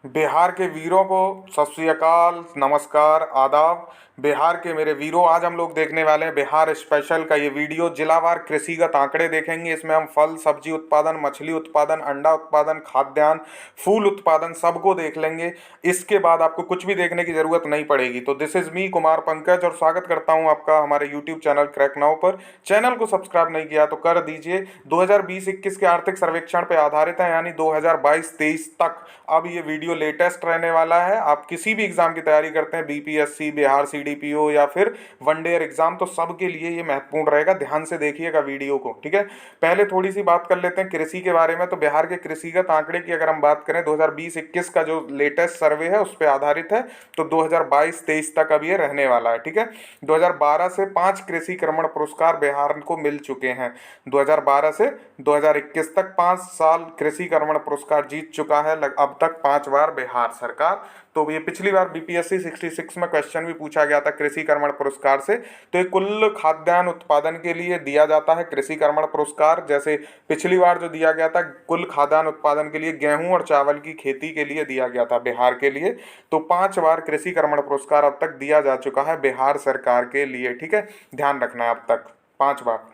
बिहार के वीरों को सत श्री अकाल, नमस्कार, आदाब। बिहार के मेरे वीरों, आज हम लोग देखने वाले हैं बिहार स्पेशल का ये वीडियो। जिलावार कृषिगत आंकड़े देखेंगे। इसमें हम फल सब्जी उत्पादन, मछली उत्पादन, अंडा उत्पादन, खाद्यान्न, फूल उत्पादन सबको देख लेंगे। इसके बाद आपको कुछ भी देखने की जरूरत नहीं पड़ेगी। तो this is me Kumar Pankaj और स्वागत करता हूं आपका हमारे यूट्यूब चैनल क्रैक नाउ पर। चैनल को सब्सक्राइब नहीं किया तो कर दीजिए। 2020-21 के आर्थिक सर्वेक्षण पर आधारित है, यानी 2022-23 तक। अब ये वीडियो लेटेस्ट रहने वाला है। आप किसी भी एग्जाम की तैयारी करते हैं, बीपीएससी, बिहार सीडीपीओ या फिर वनडे एग्जाम, तो सबके लिए ये महत्वपूर्ण रहेगा। ध्यान से देखिएगा वीडियो को, ठीक है। पहले थोड़ी सी बात कर लेते हैं कृषि के बारे में। तो बिहार के कृषिगत आंकड़े की अगर हम बात करें, 2020-21 का जो लेटेस्ट सर्वे है उस पर आधारित है। तो 2022-23 तक अब ये रहने वाला है, ठीक है। 2012 से 5 कृषि कर्मण पुरस्कार बिहार को मिल चुके हैं। 2012 से 2021 तक 5 साल कृषि कर्मण पुरस्कार जीत चुका है अब तक 5 बार बिहार सरकार। तो ये पिछली बार बीपीएससी 66 में क्वेश्चन भी पूछा गया था कृषि कर्मण पुरस्कार से। तो ये कुल खाद्यान्न उत्पादन के लिए दिया जाता है कृषि कर्मण पुरस्कार। जैसे पिछली बार जो दिया गया था कुल खाद्यान्न उत्पादन के लिए, गेहूं और चावल की खेती के लिए दिया गया था बिहार के लिए। तो 5 बार कृषि कर्मण पुरस्कार अब तक दिया जा चुका है बिहार सरकार के लिए, ठीक है। ध्यान रखना है, अब तक 5 बार।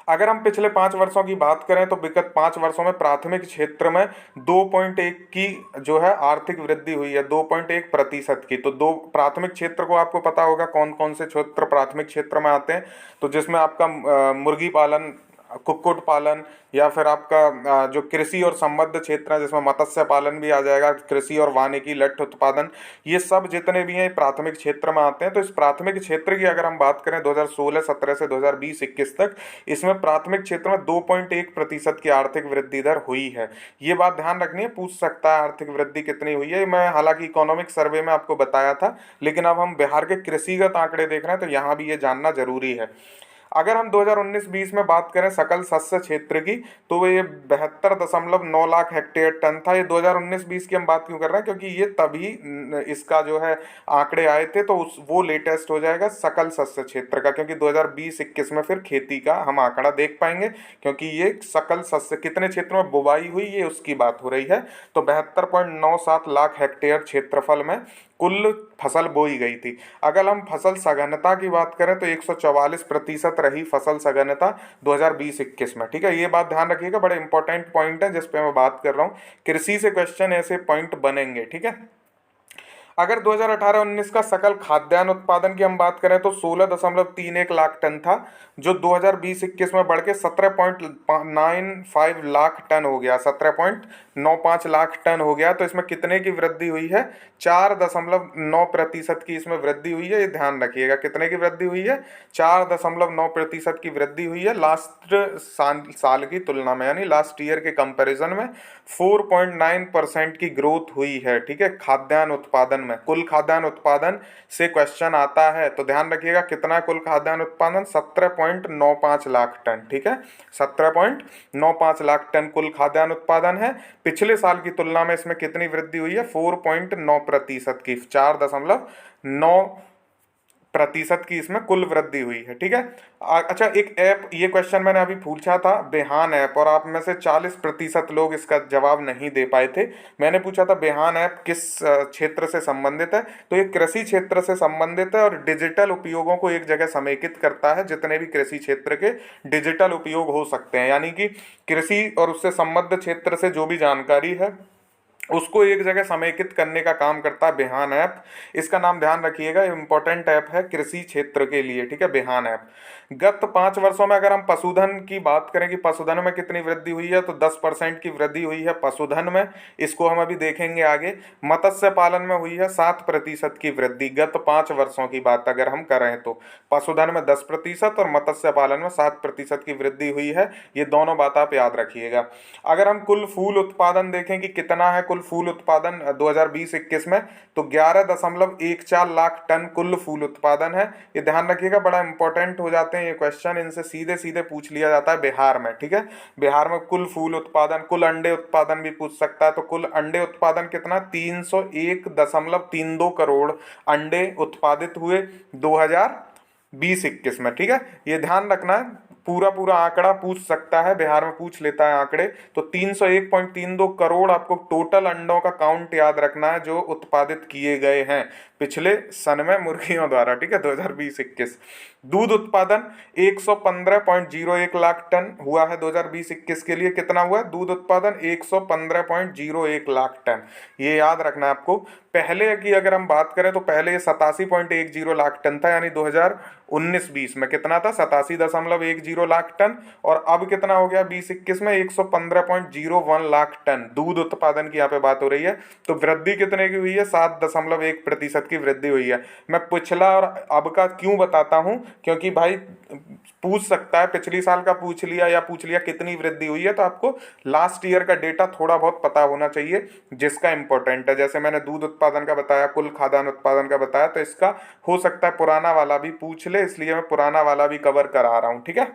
अगर हम पिछले 5 वर्षों की बात करें तो विगत 5 वर्षों में प्राथमिक क्षेत्र में 2.1 की जो है आर्थिक वृद्धि हुई है, 2.1% की। तो दो प्राथमिक क्षेत्र को आपको पता होगा कौन कौन से क्षेत्र प्राथमिक क्षेत्र में आते हैं। तो जिसमें आपका मुर्गी पालन, कुक्कुट पालन, या फिर आपका जो कृषि और संबद्ध क्षेत्र है जिसमें मत्स्य पालन भी आ जाएगा, कृषि और वानिकी, लट्ठ उत्पादन, ये सब जितने भी हैं प्राथमिक क्षेत्र में आते हैं। तो इस प्राथमिक क्षेत्र की अगर हम बात करें 2016-17 से 2020-21 तक, इसमें प्राथमिक क्षेत्र में 2.1% की आर्थिक वृद्धि दर हुई है। ये बात ध्यान रखनी है, पूछ सकता है आर्थिक वृद्धि कितनी हुई है। मैं हालांकि इकोनॉमिक सर्वे में आपको बताया था, लेकिन अब हम बिहार के कृषिगत आंकड़े देख रहे हैं तो यहाँ भी ये जानना जरूरी है। अगर हम 2019-20 में बात करें सकल शस्य क्षेत्र की, तो ये 72.9 लाख हेक्टेयर टन था। ये 2019-20 की हम बात क्यों कर रहे हैं, क्योंकि ये तभी इसका जो है आंकड़े आए थे। तो उस वो लेटेस्ट हो जाएगा सकल शस्य क्षेत्र का, क्योंकि 2020-21 में फिर खेती का हम आंकड़ा देख पाएंगे, क्योंकि ये सकल शस्य कितने क्षेत्रों में बुवाई हुई ये उसकी बात हो रही है। तो 72.97 लाख हेक्टेयर क्षेत्रफल में कुल फसल बोई गई थी। अगर हम फसल सघनता की बात करें तो 144% रही फसल सघनता 2020-21 में, ठीक है। ये बात ध्यान रखिएगा, बड़े इंपॉर्टेंट पॉइंट है जिस पे मैं बात कर रहा हूँ। कृषि से क्वेश्चन ऐसे पॉइंट बनेंगे, ठीक है। अगर 2018-19 का सकल खाद्यान्न उत्पादन की हम बात करें तो 16.31 लाख टन था, जो 2020-21 में बढ़ के 17.95 लाख टन हो गया, 17.95 लाख टन हो गया। तो इसमें कितने की वृद्धि हुई है? 4.9% की इसमें वृद्धि हुई है। ये ध्यान रखिएगा, कितने की वृद्धि हुई है? 4.9% की वृद्धि हुई है लास्ट साल की तुलना में, यानी लास्ट ईयर के कंपैरिजन में 4.9% की ग्रोथ हुई है, ठीक है। खाद्यान्न उत्पादन में, कुल खाद्यान्न उत्पादन से क्वेश्चन आता है तो ध्यान रखिएगा कितना कुल खाद्यान्न उत्पादन? 17.95 लाख टन, ठीक है। 17.95 लाख टन कुल खाद्यान्न उत्पादन है। पिछले साल की तुलना में इसमें कितनी वृद्धि हुई है? 4.9% की, 4.9% की इसमें कुल वृद्धि हुई है, ठीक है। अच्छा, एक ऐप, ये क्वेश्चन मैंने अभी पूछा था, बेहान ऐप, और आप में से 40% लोग इसका जवाब नहीं दे पाए थे। मैंने पूछा था बेहान ऐप किस क्षेत्र से संबंधित है, तो ये कृषि क्षेत्र से संबंधित है और डिजिटल उपयोगों को एक जगह समेकित करता है। जितने भी कृषि क्षेत्र के डिजिटल उपयोग हो सकते हैं, यानी कि कृषि और उससे संबद्ध क्षेत्र से जो भी जानकारी है उसको एक जगह समेकित करने का काम करता है बेहान ऐप। इसका नाम ध्यान रखिएगा, इम्पोर्टेंट ऐप है कृषि क्षेत्र के लिए, ठीक है, बेहान ऐप। गत 5 वर्षों में अगर हम पशुधन की बात करें कि पशुधन में कितनी वृद्धि हुई है, तो 10% की वृद्धि हुई है पशुधन में। इसको हम अभी देखेंगे आगे। मत्स्य पालन में हुई है 7% की वृद्धि, गत 5 वर्षों की बात अगर हम करें तो। पशुधन में 10% और मत्स्य पालन में 7% की वृद्धि हुई है। ये दोनों बात आप याद रखिएगा। अगर हम कुल फूल उत्पादन देखें कि कितना है कुल फूल उत्पादन 2020-21 में, तो 11.14 लाख टन कुल फूल उत्पादन है। ये ध्यान रखिएगा, बड़ा इंपॉर्टेंट हो जाते हैं ये क्वेश्चन, इनसे सीधे सीधे पूछ लिया जाता है बिहार में, ठीक है। बिहार में कुल फूल उत्पादन, कुल अंडे उत्पादन भी पूछ सकता है। तो कुल अंडे उत्पादन कितना? 301.32 करोड़ अंडे उत्पादित हुए 2020-21 में, ठीक है। ये ध्यान रखना है, पूरा पूरा आंकड़ा पूछ सकता है, बिहार में पूछ लेता है आंकड़े। तो 301.32 करोड़ आपको टोटल अंडों का काउंट याद रखना है जो उत्पादित किए गए हैं पिछले सन में मुर्गियों द्वारा, ठीक है, 2020-21। दूध उत्पादन 115.01 लाख टन हुआ है 2020-21 के लिए। कितना हुआ है दूध उत्पादन? 115.01 लाख टन, ये याद रखना है आपको। पहले की अगर हम बात करें तो पहले ये 87.10 लाख टन था, यानी 2019-20 में कितना था? 87.10 लाख टन। और अब कितना हो गया 20-21 में? 115.01 लाख टन दूध उत्पादन की यहाँ पे बात हो रही है। तो वृद्धि कितने की हुई है? 7.1% की वृद्धि हुई है। मैं पिछला और अब का क्यों बताता हूँ, क्योंकि भाई पूछ सकता है, पिछली साल का पूछ लिया या पूछ लिया कितनी वृद्धि हुई है, तो आपको लास्ट ईयर का डेटा थोड़ा बहुत पता होना चाहिए जिसका इंपॉर्टेंट है। जैसे मैंने दूध उत्पादन का बताया, कुल खाद्यान्न उत्पादन का बताया, तो इसका हो सकता है पुराना वाला भी पूछ ले, इसलिए मैं पुराना वाला भी कवर करा रहा हूँ, ठीक है।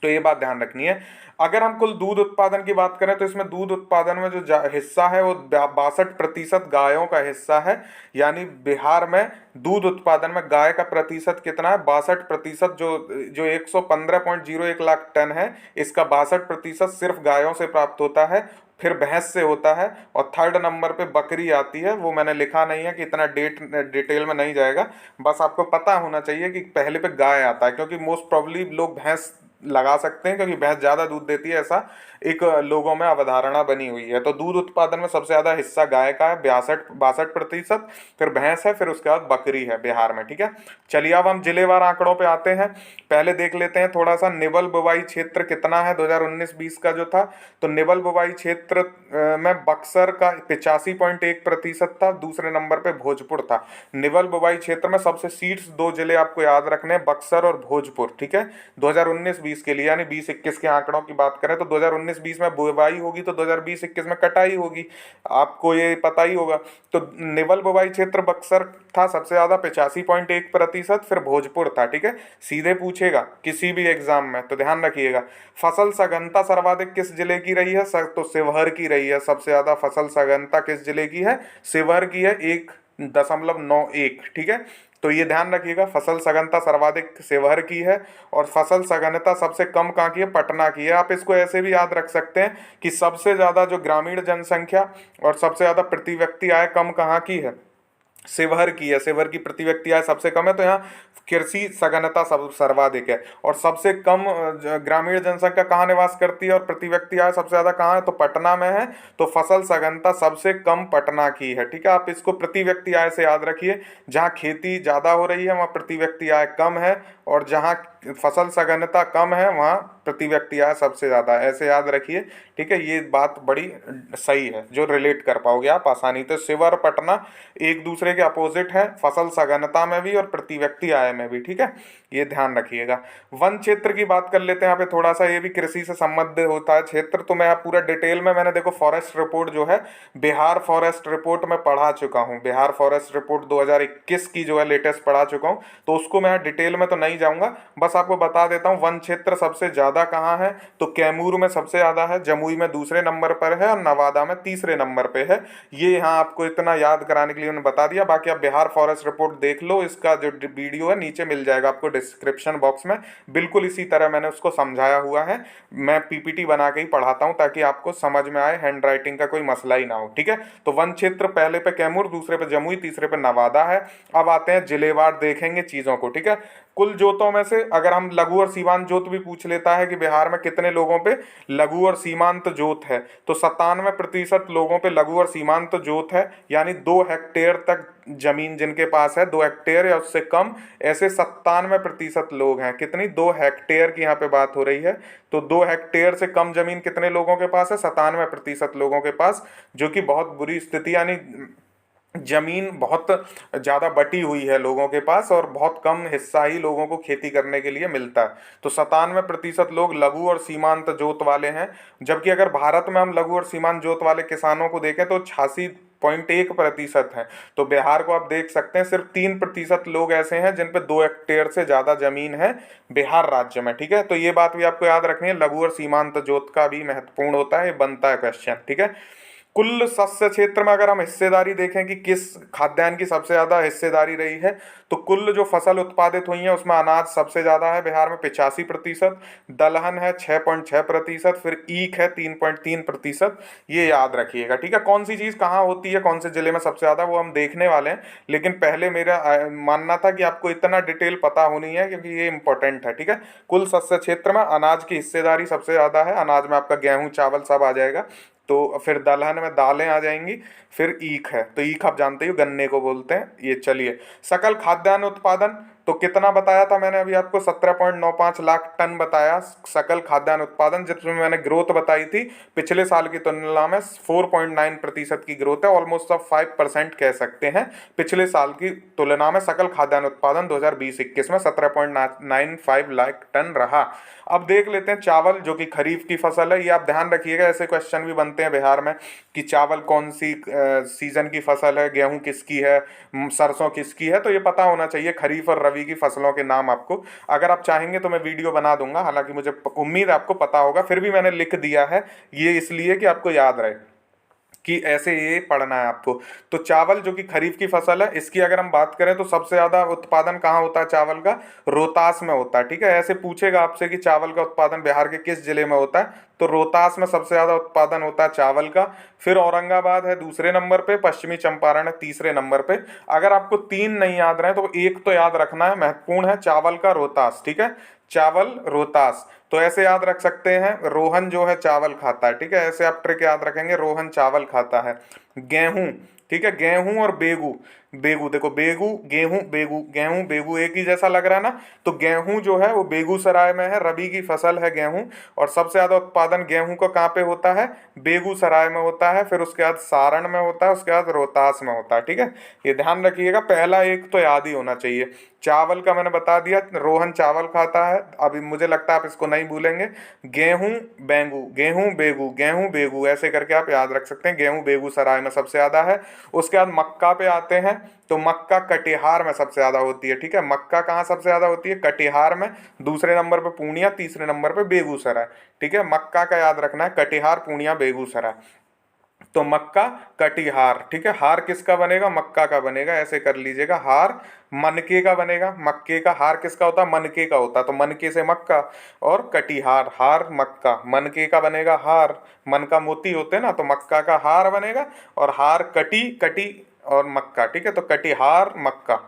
तो ये बात ध्यान रखनी है। अगर हम कुल दूध उत्पादन की बात करें तो इसमें दूध उत्पादन में जो हिस्सा है वो 62% गायों का हिस्सा है। यानी बिहार में दूध उत्पादन में गाय का प्रतिशत कितना है? 62%। जो 115.01 लाख टन है, इसका 62% सिर्फ गायों से प्राप्त होता है, फिर भैंस से होता है, और थर्ड नंबर पे बकरी आती है। वो मैंने लिखा नहीं है कि इतना डिटेल में नहीं जाएगा, बस आपको पता होना चाहिए कि पहले पे गाय आता है, क्योंकि मोस्ट प्रॉब्ली लोग भैंस लगा सकते हैं क्योंकि भैंस ज़्यादा दूध देती है, ऐसा एक लोगों में अवधारणा बनी हुई है। तो दूध उत्पादन में सबसे ज़्यादा हिस्सा गाय का है, 62% फिर भैंस है, फिर उसके बाद बकरी है बिहार में, ठीक है। चलिए अब हम जिलेवार आंकड़ों पे आते हैं। पहले देख लेते हैं थोड़ा सा निवल बुवाई क्षेत्र कितना है 2019-20 का जो था। तो निवल बुवाई क्षेत्र में बक्सर का 85.1% था, दूसरे नंबर पे भोजपुर था। निवल बुवाई क्षेत्र में सबसे सीड्स 2 जिले आपको याद रखने हैं, बक्सर और भोजपुर, ठीक है। 2019-20 के लिए, यानी 20-21 के आंकड़ों की बात करें तो 2019-20 में बुवाई होगी तो 2020-21 में कटाई होगी, आपको ये पता ही होगा। तो निवल बुवाई क्षेत्र बक्सर था सबसे ज्यादा 85.1%, फिर भोजपुर था, ठीक है। सीधे पूछेगा किसी भी एग्जाम में, तो ध्यान रखिएगा। फसल सघनता सर्वाधिक किस जिले की रही है? तो शिवहर की रही है। सबसे ज्यादा फसल सघनता किस जिले की है? शिवहर की है, 1.91, ठीक है। तो ये ध्यान रखिएगा, फसल सघनता सर्वाधिक शिवहर की है, और फसल सघनता सबसे कम कहाँ की है? पटना की है। आप इसको ऐसे भी याद रख सकते हैं कि सबसे ज्यादा जो ग्रामीण जनसंख्या और सबसे ज्यादा प्रति व्यक्ति आय कम कहाँ की है? शिवहर की है। शिवहर की प्रति व्यक्ति आय सबसे कम है, तो यहाँ कृषि सघनता सब सर्वाधिक है। और सबसे कम ग्रामीण जनसंख्या कहाँ निवास करती है और प्रति व्यक्ति आय सबसे ज्यादा कहाँ है? तो पटना में है। तो फसल सघनता सबसे कम पटना की है, ठीक है। आप इसको प्रति व्यक्ति आय से याद रखिए, जहाँ खेती ज्यादा हो रही है वहाँ प्रति व्यक्ति आय कम है, और जहाँ फसल सघनता कम है वहाँ प्रति व्यक्ति आय सबसे ज्यादा है, ऐसे याद रखिए, ठीक है। ये बात बड़ी सही है जो रिलेट कर पाओगे आप आसानी। तो शिवहर पटना एक दूसरे के अपोजिट है, फसल सघनता में भी और प्रति व्यक्ति आय में भी, ठीक है, ये ध्यान रखिएगा। वन क्षेत्र की बात कर लेते हैं यहाँ पे थोड़ा सा, ये भी कृषि से संबंधित होता है क्षेत्र। तो मैं पूरा डिटेल में मैंने देखो फॉरेस्ट रिपोर्ट जो है, बिहार फॉरेस्ट रिपोर्ट में पढ़ा चुका हूँ। बिहार फॉरेस्ट रिपोर्ट 2021 की जो है लेटेस्ट पढ़ा चुका हूँ, तो उसको मैं डिटेल में तो नहीं जाऊँगा, बस आपको बता देता हूँ वन क्षेत्र सबसे ज़्यादा कहाँ है। तो कैमूर में सबसे ज़्यादा है, जमुई में दूसरे नंबर पर है, और नवादा में तीसरे नंबर पे है। ये यहाँ आपको इतना याद कराने के लिए उन्होंने बता दिया। बाकी आप बिहार फॉरेस्ट रिपोर्ट देख लो, इसका जो वीडियो है नीचे मिल जाएगा आपको डिस्क्रिप्शन बॉक्स में, बिल्कुल इसी तरह मैंने उसको समझाया हुआ है। मैं पीपीटी बना के ही पढ़ाता हूँ ताकि आपको समझ में आए, हैंड राइटिंग का कोई मसला ही ना हो, ठीक है। तो वन क्षेत्र पहले पे कैमूर, दूसरे पे जमुई, तीसरे पे नवादा है। अब आते हैं जिलेवार देखेंगे चीज़ों को, ठीक है। कुल जोतों में से अगर हम लघु और सीमांत जोत भी पूछ लेता है कि बिहार में कितने लोगों पे लघु और सीमांत जोत है, तो 97% लोगों पे लघु और सीमांत जोत है। यानी 2 हेक्टेयर तक जमीन जिनके पास है, 2 हेक्टेयर या उससे कम, ऐसे 97% लोग हैं। कितनी? 2 हेक्टेयर की यहाँ पे बात हो रही है। तो 2 हेक्टेयर से कम जमीन कितने लोगों के पास है? 97% लोगों के पास, जो कि बहुत बुरी स्थिति, यानी जमीन बहुत ज़्यादा बटी हुई है लोगों के पास, और बहुत कम हिस्सा ही लोगों को खेती करने के लिए मिलता है। तो 97% लोग लघु और सीमांत जोत वाले हैं। जबकि अगर भारत में हम लघु और सीमांत जोत वाले किसानों को देखें तो 86.1% है। तो बिहार को आप देख सकते हैं, सिर्फ 3% लोग ऐसे हैं जिन पे 2 हेक्टेयर से ज़्यादा जमीन है बिहार राज्य में, ठीक है। तो ये बात भी आपको याद रखनी है, लघु और सीमांत जोत का भी महत्वपूर्ण होता है, ये बनता है क्वेश्चन, ठीक है। कुल शस्य क्षेत्र में अगर हम हिस्सेदारी देखें कि किस खाद्यान्न की सबसे ज्यादा हिस्सेदारी रही है, तो कुल जो फसल उत्पादित हुई है उसमें अनाज सबसे ज्यादा है बिहार में 85%, दलहन है 6.6%, फिर ईख है 3.3%। ये याद रखिएगा, ठीक है। कौन सी चीज कहाँ होती है, कौन से जिले में सबसे ज्यादा, वो हम देखने वाले हैं। लेकिन पहले मेरा मानना था कि आपको इतना डिटेल पता होनी है, क्योंकि ये इंपॉर्टेंट है, ठीक है। कुल शस्य क्षेत्र में अनाज की हिस्सेदारी सबसे ज्यादा है। अनाज में आपका गेहूं चावल सब आ जाएगा। तो फिर दलहन में दालें आ जाएंगी। फिर ईख है, तो ईख आप जानते ही हो गन्ने को बोलते हैं। ये चलिए, सकल खाद्यान्न उत्पादन तो कितना बताया था मैंने अभी आपको, 17.95 लाख टन बताया सकल खाद्यान्न उत्पादन, जिसमें मैंने ग्रोथ बताई थी पिछले साल की तुलना में 4.9% की ग्रोथ है। ऑलमोस्ट आप 5% कह सकते हैं पिछले साल की तुलना में। सकल खाद्यान्न उत्पादन 2020-21 में 17.95 लाख टन रहा। अब देख लेते हैं चावल, जो कि खरीफ की फसल है। ये आप ध्यान रखिएगा, ऐसे क्वेश्चन भी बनते हैं बिहार में कि चावल कौन सी सीजन की फसल है, गेहूं किसकी है, सरसों किसकी है। तो ये पता होना चाहिए खरीफ और रबी की फसलों के नाम आपको। अगर आप चाहेंगे तो मैं वीडियो बना दूंगा, हालांकि मुझे उम्मीद है आपको पता होगा, फिर भी मैंने लिख दिया है ये इसलिए कि आपको याद रहे कि ऐसे ये पढ़ना है आपको। तो चावल जो कि खरीफ की फसल है, इसकी अगर हम बात करें तो सबसे ज्यादा उत्पादन कहाँ होता है चावल का, रोहतास में होता है, ठीक है। ऐसे पूछेगा आपसे कि चावल का उत्पादन बिहार के किस जिले में होता है, तो रोहतास में सबसे ज्यादा उत्पादन होता है चावल का। फिर औरंगाबाद है दूसरे नंबर पे, पश्चिमी चंपारण है तीसरे नंबर पे। अगर आपको तीन नहीं याद रहे तो एक तो याद रखना है, महत्वपूर्ण है, चावल का रोहतास, ठीक है। चावल रोहतास, तो ऐसे याद रख सकते हैं, रोहन जो है चावल खाता है, ठीक है। ऐसे आप ट्रिक याद रखेंगे, रोहन चावल खाता है। गेहूं, ठीक है, गेहूं और बेगू। बेगू देखो, बेगू गेहूं बेगू, गेहूं बेगू एक ही जैसा लग रहा है ना। तो गेहूं जो है वो बेगूसराय में है, रबी की फसल है गेहूं। और सबसे ज्यादा उत्पादन गेहूं का कहाँ पे होता है, बेगूसराय में होता है। फिर उसके बाद सारण में होता है, उसके बाद रोहतास में होता है, ठीक है। ये ध्यान रखिएगा, पहला एक तो याद ही होना चाहिए। चावल का मैंने बता दिया, रोहन चावल खाता है। अभी मुझे लगता है आप इसको नहीं भूलेंगे। गेहूं बेगू, गेहूं बेगू, गेहूं बेगू, ऐसे करके आप याद रख सकते हैं। गेहूं बेगूसराय में सबसे ज्यादा है। उसके बाद मक्का पे आते हैं, तो मक्का कटिहार में सबसे ज्यादा होती है, ठीक है। मक्का कहाँ सबसे ज्यादा होती है, कटिहार में। दूसरे नंबर पे पूर्णिया, तीसरे नंबर पे बेगूसराय, ठीक है। मक्का का याद रखना है, कटिहार पूर्णिया बेगूसराय। तो मक्का कटिहार, ठीक है। हार किसका बनेगा, मक्का का बनेगा, ऐसे कर लीजिएगा। हार मनके का बनेगा, मक्के का। हार किसका होता है, मनके का होता है, तो मनके से मक्का। और कटिहार, हार मक्का, मनके का बनेगा हार, मन का मोती होते हैं ना, तो मक्का का हार बनेगा। और हार कटी, कटी और मक्का, ठीक है। तो कटिहार मक्का।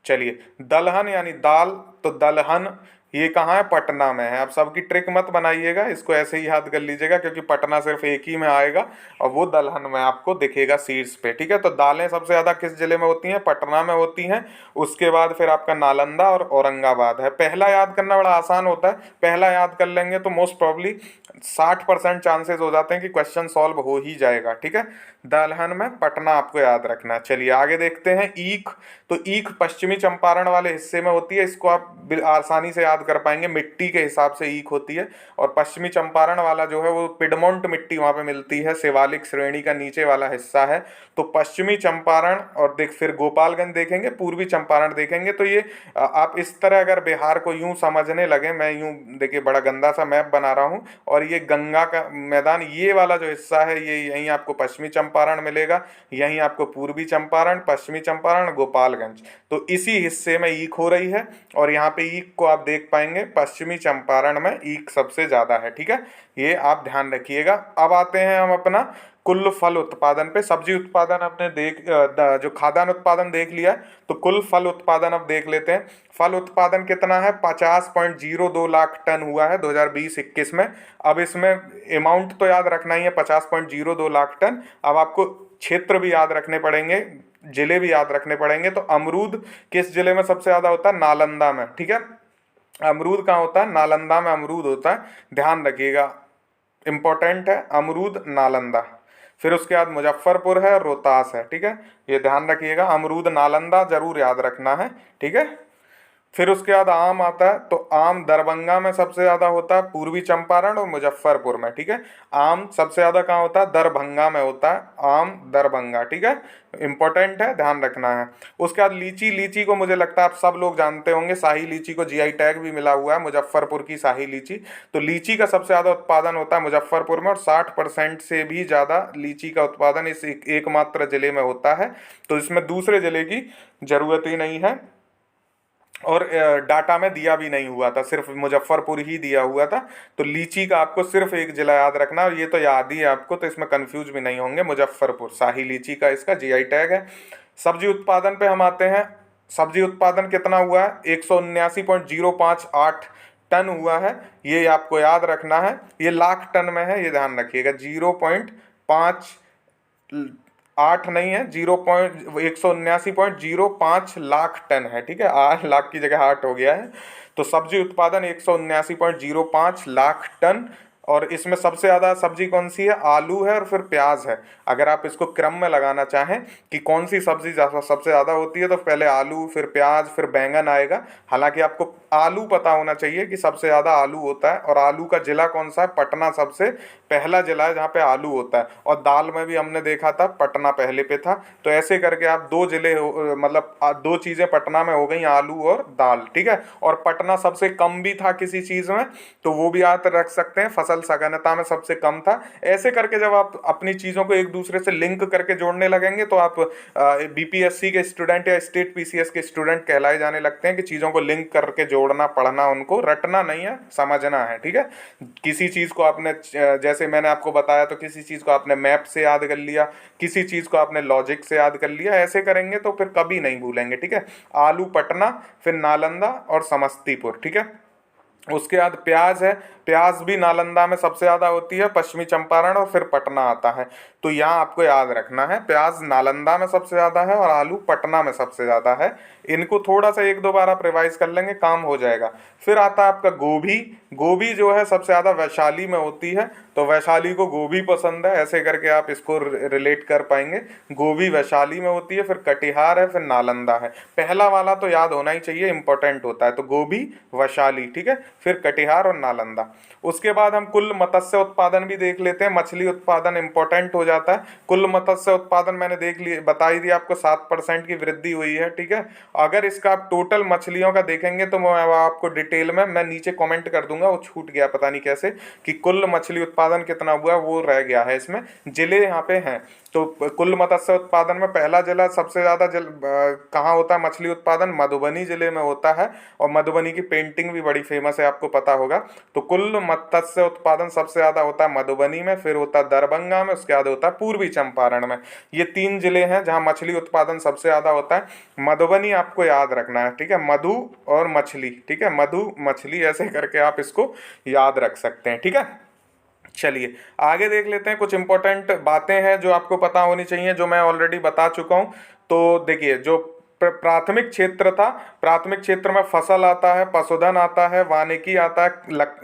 चलिए, दलहन यानी दाल, तो दलहन ये कहाँ है, पटना में है। आप सबकी ट्रिक मत बनाइएगा, इसको ऐसे ही याद कर लीजिएगा, क्योंकि पटना सिर्फ एक ही में आएगा और वो दलहन में आपको दिखेगा शीर्ष पे, ठीक है। तो दालें सबसे ज्यादा किस जिले में होती हैं, पटना में होती हैं। उसके बाद फिर आपका नालंदा और औरंगाबाद है। पहला याद करना बड़ा आसान होता है, पहला याद कर लेंगे तो मोस्ट प्रॉब्ली 60% चांसेस हो जाते हैं कि क्वेश्चन सॉल्व हो ही जाएगा, ठीक है। दलहन में पटना आपको याद रखना है। चलिए आगे देखते हैं, ईख। तो ईख पश्चिमी चंपारण वाले हिस्से में होती है, इसको आप आसानी से याद कर पाएंगे, मिट्टी के हिसाब से ईख होती है। और पश्चिमी चंपारण वाला जो है वो पिडमोंट मिट्टी वहाँ पे मिलती है, शिवालिक श्रेणी का नीचे वाला हिस्सा है। तो पश्चिमी चंपारण, और देख फिर गोपालगंज देखेंगे, पूर्वी चंपारण देखेंगे। तो ये आप इस तरह अगर बिहार को यूं समझने लगे, मैं यूं देखिए बड़ा गंदा सा मैप बना रहा हूँ, और ये गंगा का मैदान, ये वाला जो हिस्सा है, ये यहीं आपको पश्चिमी चंपारण मिलेगा, यहीं आपको पूर्वी चंपारण, पश्चिमी चंपारण, गोपालगंज। तो इसी हिस्से में ईख हो रही है। और यहाँ पे ईख को आप देख पाएंगे, पश्चिमी चंपारण में ईख सबसे ज्यादा है, ठीक है। ये आप ध्यान रखिएगा। अब आते हैं हम अपना कुल फल उत्पादन पे। सब्जी उत्पादन आपने जो खाद्यान्न उत्पादन देख लिया है, तो कुल फल उत्पादन अब देख लेते हैं। फल उत्पादन कितना है, 50.02 लाख टन हुआ है 2020-21 में। अब इसमें अमाउंट तो याद रखना ही है, 50.02 लाख टन। अब आपको क्षेत्र भी याद रखने पड़ेंगे, जिले भी याद रखने पड़ेंगे। तो अमरूद किस जिले में सबसे ज्यादा होता है, नालंदा में, ठीक है। अमरूद कहाँ होता है, नालंदा में अमरूद होता है, ध्यान रखिएगा, इंपॉर्टेंट है, अमरूद नालंदा। फिर उसके बाद मुजफ्फरपुर है, रोहतास है, ठीक है। ये ध्यान रखिएगा, अमरूद नालंदा जरूर याद रखना है, ठीक है। फिर उसके बाद आम आता है, तो आम दरभंगा में सबसे ज़्यादा होता है, पूर्वी चंपारण और मुजफ्फरपुर में, ठीक है। आम सबसे ज़्यादा कहाँ होता है? दरभंगा में होता है, आम दरभंगा, ठीक है। इंपॉर्टेंट है, ध्यान रखना है। उसके बाद लीची, लीची को मुझे लगता है आप सब लोग जानते होंगे, शाही लीची को जीआई टैग भी मिला हुआ है, मुजफ्फरपुर की शाही लीची। तो लीची का सबसे ज़्यादा उत्पादन होता है मुजफ्फरपुर में, और 60% से भी ज़्यादा लीची का उत्पादन इस एकमात्र जिले में होता है। तो इसमें दूसरे जिले की ज़रूरत ही नहीं है, और डाटा में दिया भी नहीं हुआ था, सिर्फ मुजफ्फरपुर ही दिया हुआ था। तो लीची का आपको सिर्फ एक जिला याद रखना, और ये तो याद ही है आपको, तो इसमें कंफ्यूज भी नहीं होंगे, मुजफ्फरपुर शाही लीची का इसका जीआई टैग है। सब्जी उत्पादन पे हम आते हैं। सब्जी उत्पादन कितना हुआ है? 179.058 टन हुआ है, ये आपको याद रखना है। ये लाख टन में है, ये ध्यान रखिएगा। 0.58 नहीं है, 179.05 लाख टन है, ठीक है। 8 लाख की जगह 8 हो गया है। तो सब्जी उत्पादन 179.05 लाख टन। और इसमें सबसे ज़्यादा सब्जी कौन सी है? आलू है, और फिर प्याज है। अगर आप इसको क्रम में लगाना चाहें कि कौन सी सब्जी सबसे ज़्यादा होती है, तो पहले आलू, फिर प्याज, फिर बैंगन आएगा। हालांकि आपको आलू पता होना चाहिए कि सबसे ज़्यादा आलू होता है, और आलू का जिला कौन सा है? पटना सबसे पहला जिला है जहाँ पे आलू होता है। और दाल में भी हमने देखा था पटना पहले पे था। तो ऐसे करके आप दो जिले मतलब दो चीज़ें पटना में हो गई, आलू और दाल, ठीक है। और पटना सबसे कम भी था किसी चीज़ में, तो वो भी याद रख सकते हैं, फसल सघनता में सबसे कम था। ऐसे करके जब आप अपनी चीज़ों को एक दूसरे से लिंक करके जोड़ने लगेंगे, तो आप बीपीएससी के स्टूडेंट या स्टेट पीसीएस के स्टूडेंट कहलाए जाने लगते हैं, कि चीज़ों को लिंक करके जोड़ना, पढ़ना, उनको रटना नहीं है, समझना है, ठीक है। किसी चीज़ को आपने जैसे मैंने आपको बताया, तो किसी चीज़ को आपने मैप से याद कर लिया, किसी चीज़ को आपने लॉजिक से याद कर लिया, ऐसे करेंगे तो फिर कभी नहीं भूलेंगे, ठीक है। आलू पटना, फिर नालंदा और समस्तीपुर, ठीक है। उसके बाद प्याज है। प्याज भी नालंदा में सबसे ज़्यादा होती है, पश्चिमी चंपारण, और फिर पटना आता है। तो यहाँ आपको याद रखना है, प्याज नालंदा में सबसे ज़्यादा है और आलू पटना में सबसे ज़्यादा है। इनको थोड़ा सा एक दो बार आप रिवाइज कर लेंगे, काम हो जाएगा। फिर आता है आपका गोभी। गोभी जो है सबसे ज़्यादा वैशाली में होती है, तो वैशाली को गोभी पसंद है, ऐसे करके आप इसको रिलेट कर पाएंगे। गोभी वैशाली में होती है, फिर कटिहार है, फिर नालंदा है। पहला वाला तो याद होना ही चाहिए, इंपॉर्टेंट होता है। तो गोभी, वैशाली, ठीक है, फिर कटिहार और नालंदा। उसके बाद हम कुल मत्स्य उत्पादन भी देख लेते हैं। मछली उत्पादन इंपॉर्टेंट हो जाता है। कुल मत्स्य उत्पादन मैंने देख लिया, बता ही दिया आपको, 7% की वृद्धि हुई है, ठीक है। अगर इसका आप टोटल मछलियों का देखेंगे, तो मैं आपको डिटेल में मैं नीचे कमेंट कर दूंगा, वो छूट गया पता नहीं कैसे, कि कुल मछली उत्पादन कितना हुआ, वो रह गया है इसमें। जिले यहाँ पे हैं, तो कुल मत्स्य उत्पादन में पहला जिला सबसे ज़्यादा कहाँ होता है मछली उत्पादन? मधुबनी जिले में होता है। और मधुबनी की पेंटिंग भी बड़ी फेमस है, आपको पता होगा। तो कुल मत्स्य उत्पादन सबसे ज़्यादा होता है मधुबनी में, फिर होता है दरभंगा में, उसके बाद होता है पूर्वी चंपारण में। ये 3 जिले हैं जहाँ मछली उत्पादन सबसे ज़्यादा होता है। मधुबनी आपको याद रखना है, ठीक है। मधु और मछली, ठीक है, मधु मछली, ऐसे करके आप इसको याद रख सकते हैं, ठीक है। चलिए आगे देख लेते हैं। कुछ इंपॉर्टेंट बातें हैं जो आपको पता होनी चाहिए, जो मैं ऑलरेडी बता चुका हूँ। तो देखिए, जो प्राथमिक क्षेत्र था, प्राथमिक क्षेत्र में फसल आता है, पशुधन आता है, वानिकी आता है,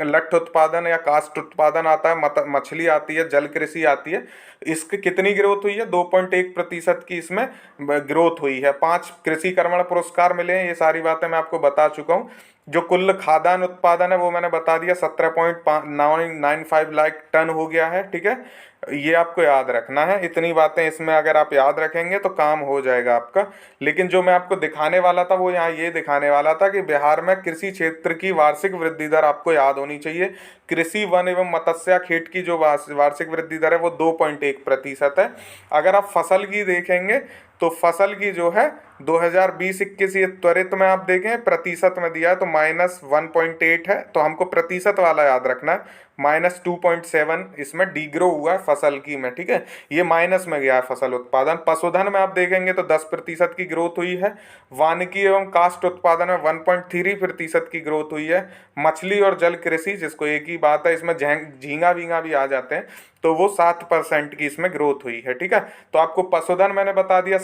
लट्ठ उत्पादन या काष्ठ उत्पादन आता है, मछली आती है, जल कृषि आती है। इसकी कितनी ग्रोथ हुई है? 2.1% की इसमें ग्रोथ हुई है। 5 कृषि कर्मण पुरस्कार मिले हैं। ये सारी बातें मैं आपको बता चुका हूँ। जो कुल खाद्यान्न उत्पादन है वो मैंने बता दिया, 17.95 लाख टन हो गया है, ठीक है। ये आपको याद रखना है। इतनी बातें इसमें अगर आप याद रखेंगे तो काम हो जाएगा आपका। लेकिन जो मैं आपको दिखाने वाला था, वो यहाँ ये दिखाने वाला था कि बिहार में कृषि क्षेत्र की वार्षिक वृद्धि दर आपको याद होनी चाहिए। कृषि, वन एवं मत्स्य खेत की जो वार्षिक वृद्धि दर है वो 2.1% है। अगर आप फसल की देखेंगे, तो फसल की जो है 2020-21 ये त्वरित में आप देखें, प्रतिशत में दिया है, तो -1.8 है। तो हमको प्रतिशत वाला याद रखना है। -2.7 इसमें डीग्रो हुआ है फसल की में, ठीक है। ये माइनस में गया है फसल उत्पादन। पशुधन में आप देखेंगे तो 10% की ग्रोथ हुई है। वानिकी एवं काष्ठ उत्पादन में 1.3% की ग्रोथ हुई है। मछली और जल कृषि, जिसको एक ही बात है, इसमें झींगा वींगा भी आ जाते हैं, तो वो 7% की इसमें ग्रोथ हुई है, ठीक है। तो आपको पशुधन मैंने बता दिया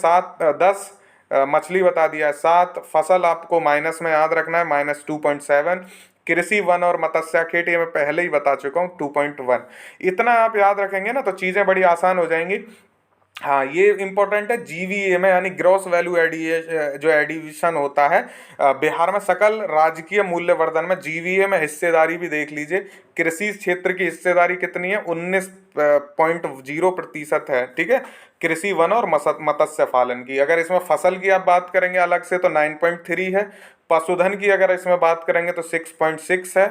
10, मछली बता दिया है 7, फसल आपको माइनस में याद रखना है, -2.7। कृषि, वन और मत्स्य खेत ये मैं पहले ही बता चुका हूँ, 2.1। इतना आप याद रखेंगे ना, तो चीज़ें बड़ी आसान हो जाएंगी। हाँ, ये इम्पोर्टेंट है जीवीए में, यानी ग्रॉस वैल्यू जो एडिशन होता है बिहार में सकल राजकीय मूल्यवर्धन में, जीवीए में हिस्सेदारी भी देख लीजिए। कृषि क्षेत्र की हिस्सेदारी कितनी है? 19.0% है, ठीक है। कृषि वन और मत्स्य पालन की, अगर इसमें फसल की आप बात करेंगे अलग से तो 9.3 है। पशुधन की अगर इसमें बात करेंगे तो 6.6 है।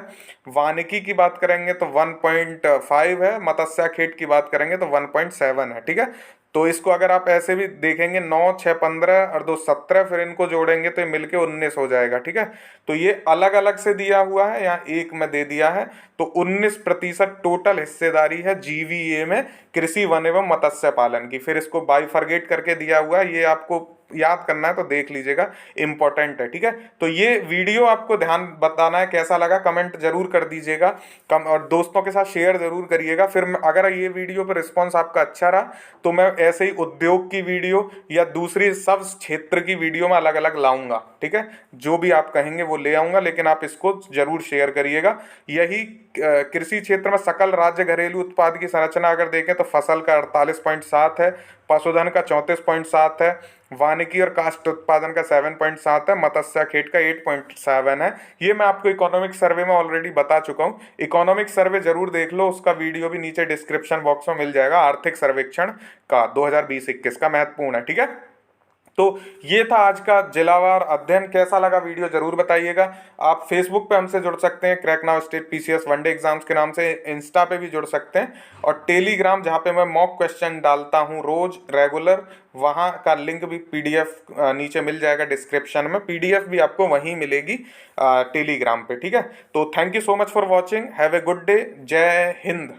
वानिकी की बात करेंगे तो 1.5 है। मत्स्य खेत की बात करेंगे तो 1.7 है, ठीक है। तो इसको अगर आप ऐसे भी देखेंगे, 9 6 15 और 2 17, फिर इनको जोड़ेंगे तो ये मिलके 19 हो जाएगा, ठीक है। तो ये अलग अलग से दिया हुआ है, यहाँ एक में दे दिया है। तो 19% टोटल हिस्सेदारी है जीवीए में कृषि वन एवं मत्स्य पालन की। फिर इसको बाइफरगेट करके दिया हुआ है, ये आपको याद करना है तो देख लीजिएगा, इंपॉर्टेंट है, ठीक है। तो ये वीडियो आपको ध्यान बताना है कैसा लगा, कमेंट जरूर कर दीजिएगा, कम और दोस्तों के साथ शेयर जरूर करिएगा। फिर अगर ये वीडियो पर रिस्पॉन्स आपका अच्छा रहा तो मैं ऐसे ही उद्योग की वीडियो या दूसरी सब क्षेत्र की वीडियो में अलग अलग लाऊंगा, ठीक है। जो भी आप कहेंगे वो ले आऊंगा, लेकिन आप इसको जरूर शेयर करिएगा। यही कृषि क्षेत्र में सकल राज्य घरेलू उत्पाद की संरचना अगर देखें तो फसल का 48.7 है, पशुधन का 34.7 है, वानिकी और काष्ठ उत्पादन का 7.7 है, मत्स्य खेत का 8.7 है। ये मैं आपको इकोनॉमिक सर्वे में ऑलरेडी बता चुका हूँ। इकोनॉमिक सर्वे जरूर देख लो, उसका वीडियो भी नीचे डिस्क्रिप्शन बॉक्स में मिल जाएगा। आर्थिक सर्वेक्षण का 2020-21 का महत्वपूर्ण है, ठीक है। तो ये था आज का जिलावार अध्ययन। कैसा लगा वीडियो जरूर बताइएगा। आप फेसबुक पे हमसे जुड़ सकते हैं, crack now state PCS one day exams के नाम से। इंस्टा पे भी जुड़ सकते हैं, और टेलीग्राम जहाँ पे मैं मॉक क्वेश्चन डालता हूँ रोज रेगुलर, वहाँ का लिंक भी पीडीएफ नीचे मिल जाएगा डिस्क्रिप्शन में। पीडीएफ भी आपको वहीं मिलेगी टेलीग्राम पे, ठीक है। तो thank you so much for watching, have a good day, जय हिंद।